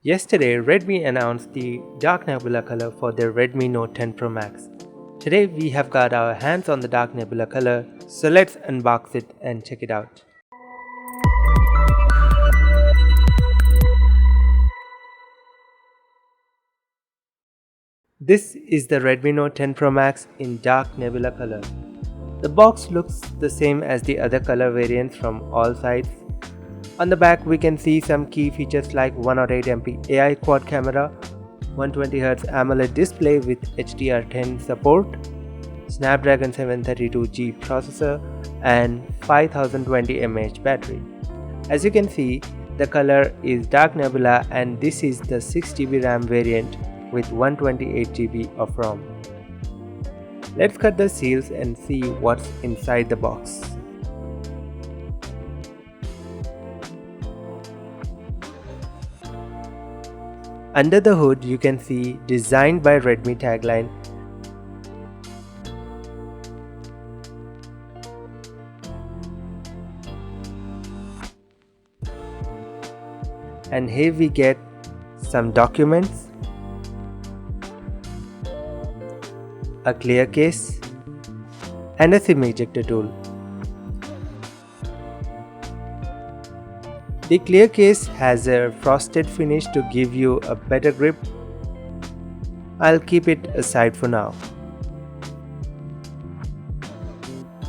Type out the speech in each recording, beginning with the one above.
Yesterday, Redmi announced the Dark Nebula color for their Redmi Note 10 Pro Max. Today, we have got our hands on the Dark Nebula color, so let's unbox it and check it out. This is the Redmi Note 10 Pro Max in Dark Nebula color. The box looks the same as the other color variants from all sides. On the back, we can see some key features like 108MP AI quad camera, 120Hz AMOLED display with HDR10 support, Snapdragon 732G processor, and 5020 mAh battery. As you can see, the color is Dark Nebula, and this is the 6GB RAM variant with 128GB of ROM. Let's cut the seals and see what's inside the box. Under the hood, you can see "Designed by Redmi" tagline. And here we get some documents, a clear case, and a SIM ejector tool. The clear case has a frosted finish to give you a better grip. I'll keep it aside for now.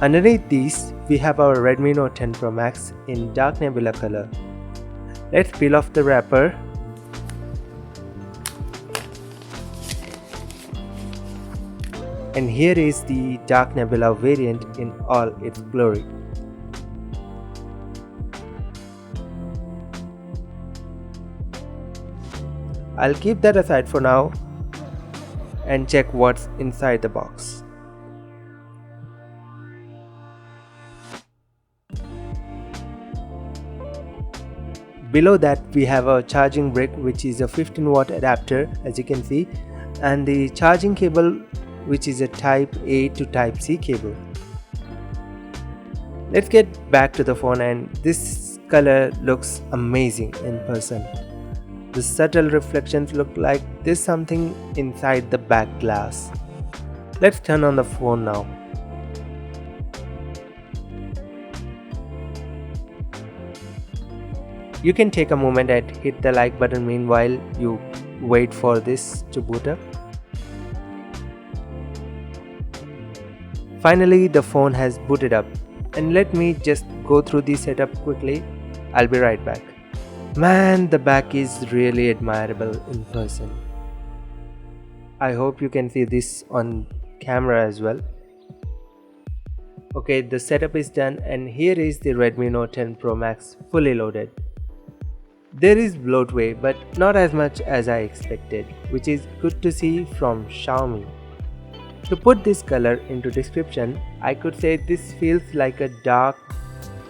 Underneath these, we have our Redmi Note 10 Pro Max in Dark Nebula color. Let's peel off the wrapper. And here is the Dark Nebula variant in all its glory. I'll keep that aside for now and check what's inside the box. Below that, we have a charging brick, which is a 15-watt adapter, as you can see, and the charging cable, which is a Type A to Type C cable. Let's get back to the phone, and this color looks amazing in person. The subtle reflections look like there's something inside the back glass. Let's turn on the phone now. You can take a moment and hit the like button meanwhile you wait for this to boot up. Finally, the phone has booted up, and let me just go through the setup quickly. I'll be right back. Man, the back is really admirable in person. I hope you can see this on camera as well. Okay, the setup is done, and here is the Redmi Note 10 Pro Max fully loaded. There is bloatware, but not as much as I expected, which is good to see from Xiaomi. To put this color into description, I could say this feels like a dark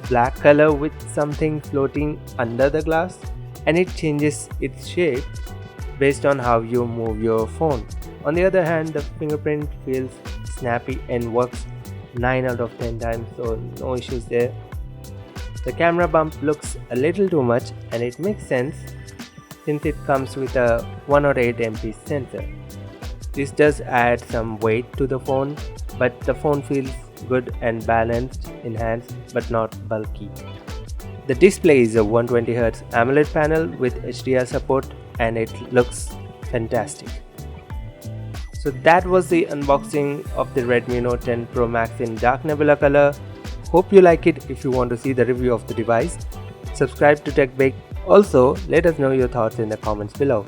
black color with something floating under the glass, and it changes its shape based on how you move your phone. On the other hand, the fingerprint feels snappy and works 9 out of 10 times, so no issues there. The camera bump looks a little too much, and it makes sense since it comes with a 108MP sensor. This does add some weight to the phone, but the phone feels good and balanced in hands, but not bulky. The display is a 120Hz AMOLED panel with HDR support, and it looks fantastic. So that was the unboxing of the Redmi Note 10 Pro Max in Dark Nebula color. Hope you like it. If you want to see the review of the device, subscribe to TechBake. Also, let us know your thoughts in the comments below.